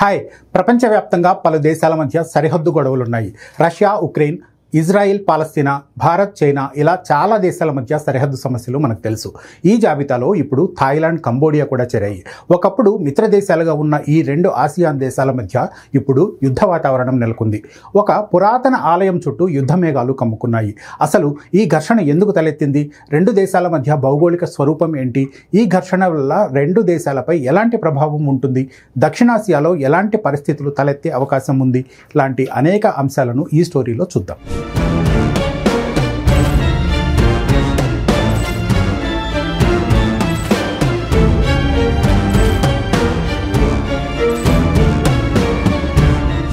Hi ప్రపంచవ్యాప్తంగా పలు దేశాల మధ్య సరిహద్దు గొడవలున్నాయి. రష్యా, ఉక్రెయిన్, ఇజ్రాయిల్, పాలస్తీనా, భారత్, చైనా ఇలా చాలా దేశాల మధ్య సరిహద్దు సమస్యలు మనకు తెలుసు. ఈ జాబితాలో ఇప్పుడు థాయిలాండ్, కంబోడియా కూడా చేరాయి. ఒకప్పుడు మిత్ర దేశాలుగా ఉన్న ఈ రెండు ఆసియాన్ దేశాల మధ్య ఇప్పుడు యుద్ధ వాతావరణం నెలకొంది. ఒక పురాతన ఆలయం చుట్టూ యుద్ధ మేఘాలు కమ్ముకున్నాయి. అసలు ఈ ఘర్షణ ఎందుకు తలెత్తింది? రెండు దేశాల మధ్య భౌగోళిక స్వరూపం ఏంటి? ఈ ఘర్షణ వల్ల రెండు దేశాలపై ఎలాంటి ప్రభావం ఉంటుంది? దక్షిణాసియాలో ఎలాంటి పరిస్థితులు తలెత్తే అవకాశం ఉంది? లాంటి అనేక అంశాలను ఈ స్టోరీలో చూద్దాం.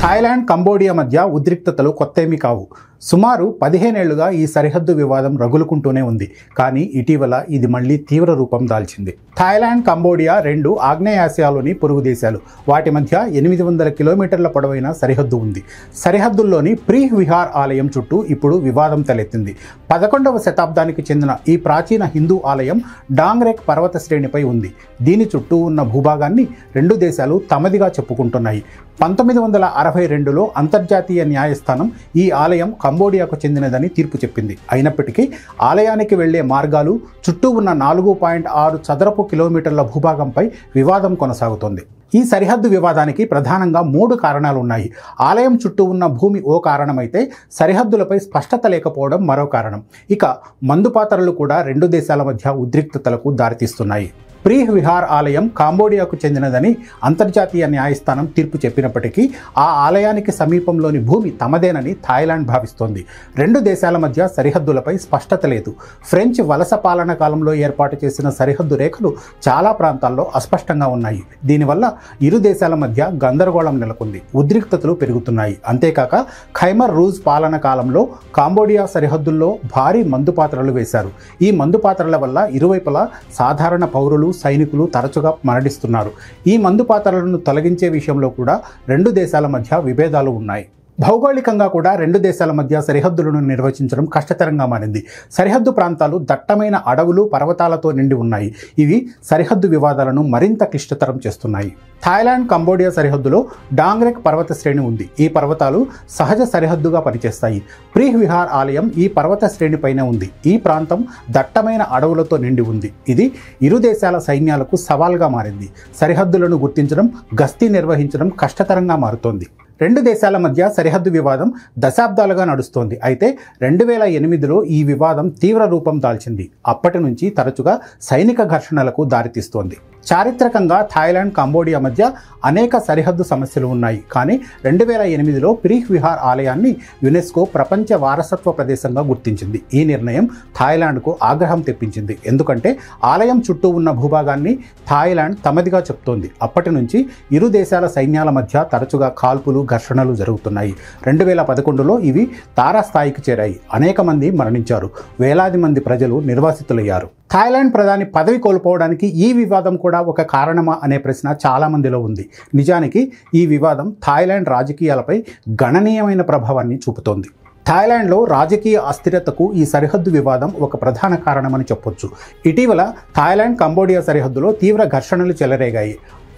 థాయిలాండ్, కంబోడియా మధ్య ఉద్రిక్తతలు కొత్తేమీ కావు. సుమారు 15 ఏళ్లుగా ఈ సరిహద్దు వివాదం రగులుకుంటూనే ఉంది. కానీ ఇటీవల ఇది మళ్లీ తీవ్ర రూపం దాల్చింది. థాయిలాండ్, కంబోడియా రెండు ఆగ్నేయాసియాలోని పొరుగు దేశాలు. వాటి మధ్య 800 కిలోమీటర్ల పొడవైన సరిహద్దు ఉంది. సరిహద్దుల్లోని ప్రీహ్ విహార్ ఆలయం చుట్టూ ఇప్పుడు వివాదం తలెత్తింది. 11వ శతాబ్దానికి చెందిన ఈ ప్రాచీన హిందూ ఆలయం డాంగ్రెక్ పర్వత శ్రేణిపై ఉంది. దీని చుట్టూ ఉన్న భూభాగాన్ని రెండు దేశాలు తమదిగా చెప్పుకుంటున్నాయి. 1962లో అంతర్జాతీయ న్యాయస్థానం ఈ ఆలయం కంబోడియాకు చెందినదని తీర్పు చెప్పింది. అయినప్పటికీ ఆలయానికి వెళ్లే మార్గాలు, చుట్టూ ఉన్న 4.6 చదరపు కిలోమీటర్ల భూభాగంపై వివాదం కొనసాగుతోంది. ఈ సరిహద్దు వివాదానికి ప్రధానంగా 3 కారణాలు ఉన్నాయి. ఆలయం చుట్టూ ఉన్న భూమి ఓ కారణమైతే సరిహద్దులపై స్పష్టత లేకపోవడం మరో కారణం. ఇక మందుపాత్రలు కూడా రెండు దేశాల మధ్య ఉద్రిక్తతలకు దారితీస్తున్నాయి. ప్రీహ్ విహార్ ఆలయం కంబోడియాకు చెందినదని అంతర్జాతీయ న్యాయస్థానం తీర్పు చెప్పినప్పటికీ ఆ ఆలయానికి సమీపంలోని భూమి తమదేనని థాయిలాండ్ భావిస్తోంది. రెండు దేశాల మధ్య సరిహద్దులపై స్పష్టత లేదు. ఫ్రెంచ్ వలస పాలన కాలంలో ఏర్పాటు చేసిన సరిహద్దు రేఖలు చాలా ప్రాంతాల్లో అస్పష్టంగా ఉన్నాయి. దీనివల్ల ఇరు దేశాల మధ్య గందరగోళం నెలకొంది. ఉద్రిక్తతలు పెరుగుతున్నాయి. అంతేకాక ఖైమర్ రూజ్ పాలన కాలంలో కంబోడియా సరిహద్దుల్లో భారీ మందుపాత్రలు వేశారు. ఈ మందుపాత్రల వల్ల ఇరువైపులా సాధారణ పౌరులు, సైనికులు తరచుగా మరణిస్తున్నారు. ఈ మందుపాత్రలను తొలగించే విషయంలో కూడా రెండు దేశాల మధ్య విభేదాలు ఉన్నాయి. భౌగోళికంగా కూడా రెండు దేశాల మధ్య సరిహద్దులను నిర్వచించడం కష్టతరంగా మారింది. సరిహద్దు ప్రాంతాలు దట్టమైన అడవులు, పర్వతాలతో నిండి ఉన్నాయి. ఇవి సరిహద్దు వివాదాలను మరింత క్లిష్టతరం చేస్తున్నాయి. థాయిలాండ్, కంబోడియా సరిహద్దులో డాంగ్రెక్ పర్వత శ్రేణి ఉంది. ఈ పర్వతాలు సహజ సరిహద్దుగా పనిచేస్తాయి. ప్రీహ్ విహార్ ఆలయం ఈ పర్వత శ్రేణిపైనే ఉంది. ఈ ప్రాంతం దట్టమైన అడవులతో నిండి ఉంది. ఇది ఇరు దేశాల సైన్యాలకు సవాల్గా మారింది. సరిహద్దులను గుర్తించడం, గస్తీ నిర్వహించడం కష్టతరంగా మారుతోంది. రెండు దేశాల మధ్య సరిహద్దు వివాదం దశాబ్దాలుగా నడుస్తోంది. అయితే 2008లో ఈ వివాదం తీవ్ర రూపం దాల్చింది. అప్పటి నుంచి తరచుగా సైనిక ఘర్షణలకు దారితీస్తోంది. చారిత్రకంగా థాయిలాండ్, కంబోడియా మధ్య అనేక సరిహద్దు సమస్యలు ఉన్నాయి. కానీ 2008లో ప్రీహ్ విహార్ ఆలయాన్ని యునెస్కో ప్రపంచ వారసత్వ ప్రదేశంగా గుర్తించింది. ఈ నిర్ణయం థాయిలాండ్కు ఆగ్రహం తెప్పించింది. ఎందుకంటే ఆలయం చుట్టూ ఉన్న భూభాగాన్ని థాయిలాండ్ తమదిగా చెప్తోంది. అప్పటి నుంచి ఇరు దేశాల సైన్యాల మధ్య తరచుగా కాల్పులు, ఘర్షణలు జరుగుతున్నాయి. 2011లో ఇవి తారాస్థాయికి చేరాయి. అనేక మంది మరణించారు. వేలాది మంది ప్రజలు నిర్వాసితులయ్యారు. థాయిలాండ్ ప్రధాని పదవి కోల్పోవడానికి ఈ వివాదం కూడా ఒక కారణమా అనే ప్రశ్న చాలా మందిలో ఉంది. నిజానికి ఈ వివాదం థాయిలాండ్ రాజకీయాలపై గణనీయమైన ప్రభావాన్ని చూపుతోంది. థాయిలాండ్లో రాజకీయ అస్థిరతకు ఈ సరిహద్దు వివాదం ఒక ప్రధాన కారణమని చెప్పొచ్చు. ఇటీవల థాయిలాండ్, కంబోడియా సరిహద్దులో తీవ్ర ఘర్షణలు చెలరేగాయి.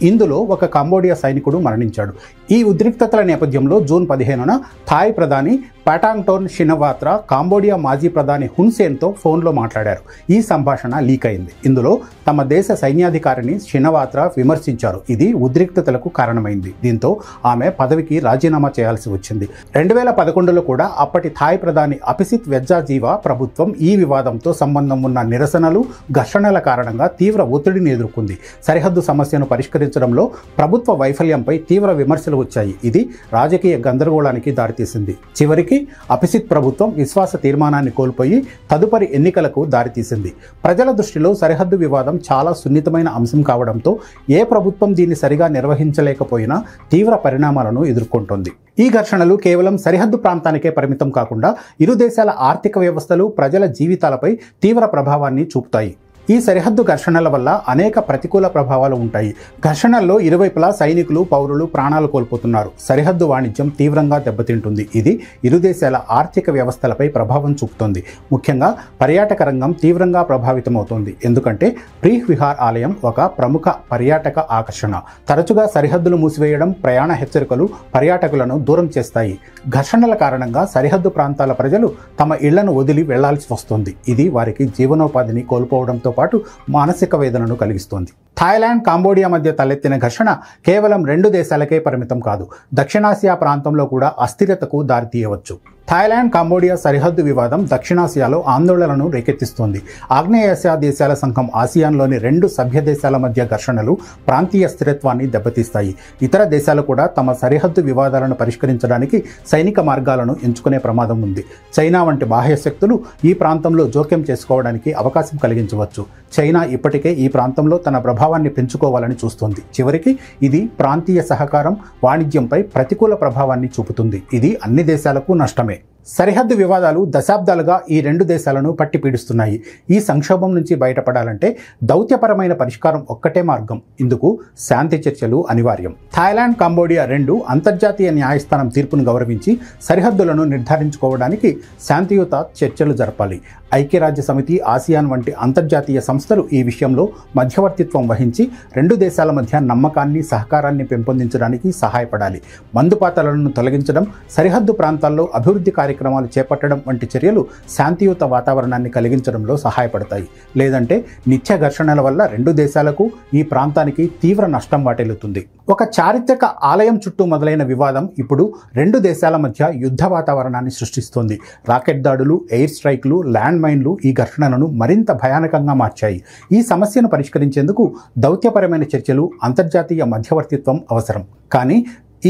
ఇందులో ఒక కంబోడియా సైనికుడు మరణించాడు. ఈ ఉద్రిక్తతల నేపథ్యంలో జూన్ 15న థాయ్ ప్రధాని పాటాంగ్టోన్ షినవాత్రా కంబోడియా మాజీ ప్రధాని హున్ సేన్తో ఫోన్లో మాట్లాడారు. ఈ సంభాషణ లీక్ అయింది. ఇందులో తమ దేశ సైన్యాధికారిని షినవాత్రా విమర్శించారు. ఇది ఉద్రిక్తతలకు కారణమైంది. దీంతో ఆమె పదవికి రాజీనామా చేయాల్సి వచ్చింది. 2011లో కూడా అప్పటి థాయ్ ప్రధాని అపిసిత్ వెజ్జాజీవా ప్రభుత్వం ఈ వివాదంతో సంబంధం ఉన్న నిరసనలు, ఘర్షణల కారణంగా తీవ్ర ఒత్తిడిని ఎదుర్కొంది. సరిహద్దు సమస్యను పరిష్కరించడంలో ప్రభుత్వ వైఫల్యంపై తీవ్ర విమర్శలు వచ్చాయి. ఇది రాజకీయ గందరగోళానికి దారితీసింది. చివరికి అపిసిత్ ప్రభుత్వం విశ్వాస తీర్మానాన్ని కోల్పోయి తదుపరి ఎన్నికలకు దారితీసింది. ప్రజల దృష్టిలో సరిహద్దు వివాదం చాలా సున్నితమైన అంశం కావడంతో ఏ ప్రభుత్వం దీన్ని సరిగా నిర్వహించలేకపోయినా తీవ్ర పరిణామాలను ఎదుర్కొంటోంది. ఈ ఘర్షణలు కేవలం సరిహద్దు ప్రాంతానికే పరిమితం కాకుండా ఇరు దేశాల ఆర్థిక వ్యవస్థలు, ప్రజల జీవితాలపై తీవ్ర ప్రభావాన్ని చూపుతాయి. ఈ సరిహద్దు ఘర్షణల వల్ల అనేక ప్రతికూల ప్రభావాలు ఉంటాయి. ఘర్షణల్లో ఇరువైపులా సైనికులు, పౌరులు ప్రాణాలు కోల్పోతున్నారు. సరిహద్దు వాణిజ్యం తీవ్రంగా దెబ్బతింటుంది. ఇది ఇరు దేశాల ఆర్థిక వ్యవస్థలపై ప్రభావం చూపుతుంది. ముఖ్యంగా పర్యాటక రంగం తీవ్రంగా ప్రభావితమవుతోంది. ఎందుకంటే ప్రీహ్ విహార్ ఆలయం ఒక ప్రముఖ పర్యాటక ఆకర్షణ. తరచుగా సరిహద్దులు మూసివేయడం, ప్రయాణ హెచ్చరికలు పర్యాటకులను దూరం చేస్తాయి. ఘర్షణల కారణంగా సరిహద్దు ప్రాంతాల ప్రజలు తమ ఇళ్లను వదిలి వెళ్లాల్సి వస్తుంది. ఇది వారికి జీవనోపాధిని కోల్పోవడంతో పాటు మానసిక వేదనను కలిగిస్తోంది. థాయిలాండ్, కాంబోడియా మధ్య తలెత్తిన ఘర్షణ కేవలం 2 దేశాలకే పరిమితం కాదు. దక్షిణాసియా ప్రాంతంలో కూడా అస్థిరతకు దారితీయవచ్చు. థాయిలాండ్, కాంబోడియా సరిహద్దు వివాదం దక్షిణాసియాలో ఆందోళనను రేకెత్తిస్తోంది. ఆగ్నేయాసియా దేశాల సంఘం ఆసియాన్లోని 2 సభ్య దేశాల మధ్య ఘర్షణలు ప్రాంతీయ స్థిరత్వాన్ని దెబ్బతీస్తాయి. ఇతర దేశాలు కూడా తమ సరిహద్దు వివాదాలను పరిష్కరించడానికి సైనిక మార్గాలను ఎంచుకునే ప్రమాదం ఉంది. చైనా వంటి బాహ్య శక్తులు ఈ ప్రాంతంలో జోక్యం చేసుకోవడానికి అవకాశం కలిగించవచ్చు. చైనా ఇప్పటికే ఈ ప్రాంతంలో తన ప్రభావాన్ని పెంచుకోవాలని చూస్తోంది. చివరికి ఇది ప్రాంతీయ సహకారం, వాణిజ్యంపై ప్రతికూల ప్రభావాన్ని చూపుతుంది. ఇది అన్ని దేశాలకు నష్టమే. సరిహద్దు వివాదాలు దశాబ్దాలుగా ఈ 2 దేశాలను పట్టి పీడిస్తున్నాయి. ఈ సంక్షోభం నుంచి బయటపడాలంటే దౌత్యపరమైన పరిష్కారం ఒక్కటే మార్గం. ఇందుకు శాంతి చర్చలు అనివార్యం. థాయిలాండ్, కాంబోడియా 2 అంతర్జాతీయ న్యాయస్థానం తీర్పును గౌరవించి సరిహద్దులను నిర్ధారించుకోవడానికి శాంతియుత చర్చలు జరపాలి. ఐక్యరాజ్య సమితి, ఆసియాన్ వంటి అంతర్జాతీయ సంస్థలు ఈ విషయంలో మధ్యవర్తిత్వం వహించి 2 దేశాల మధ్య నమ్మకాన్ని, సహకారాన్ని పెంపొందించడానికి సహాయపడాలి. మందుపాతలను తొలగించడం, సరిహద్దు ప్రాంతాల్లో అభివృద్ధి కార్యక్రమాలు చేపట్టడం వంటి చర్యలు శాంతియుత వాతావరణాన్ని కలిగించడంలో సహాయపడతాయి. లేదంటే నిత్య ఘర్షణల వల్ల 2 దేశాలకు, ఈ ప్రాంతానికి తీవ్ర నష్టం వాటిల్లుతుంది. ఒక చారిత్రక ఆలయం చుట్టూ మొదలైన వివాదం ఇప్పుడు 2 దేశాల మధ్య యుద్ధ వాతావరణాన్ని సృష్టిస్తోంది. రాకెట్ దాడులు, ఎయిర్ స్ట్రైక్లు, ల్యాండ్ మైన్లు ఈ ఘర్షణలను మరింత భయానకంగా మార్చాయి. ఈ సమస్యను పరిష్కరించేందుకు దౌత్యపరమైన చర్చలు, అంతర్జాతీయ మధ్యవర్తిత్వం అవసరం. కానీ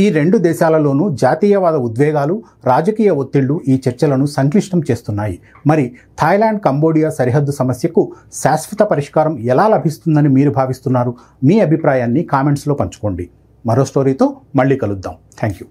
ఈ 2 దేశాలలోనూ జాతీయవాద ఉద్వేగాలు, రాజకీయ ఒత్తిళ్లు ఈ చర్చలను సంక్లిష్టం చేస్తున్నాయి. మరి థాయిలాండ్, కంబోడియా సరిహద్దు సమస్యకు శాశ్వత పరిష్కారం ఎలా లభిస్తుందని మీరు భావిస్తున్నారు? మీ అభిప్రాయాన్ని కామెంట్స్లో పంచుకోండి. మరో స్టోరీతో మళ్ళీ కలుద్దాం. Thank you.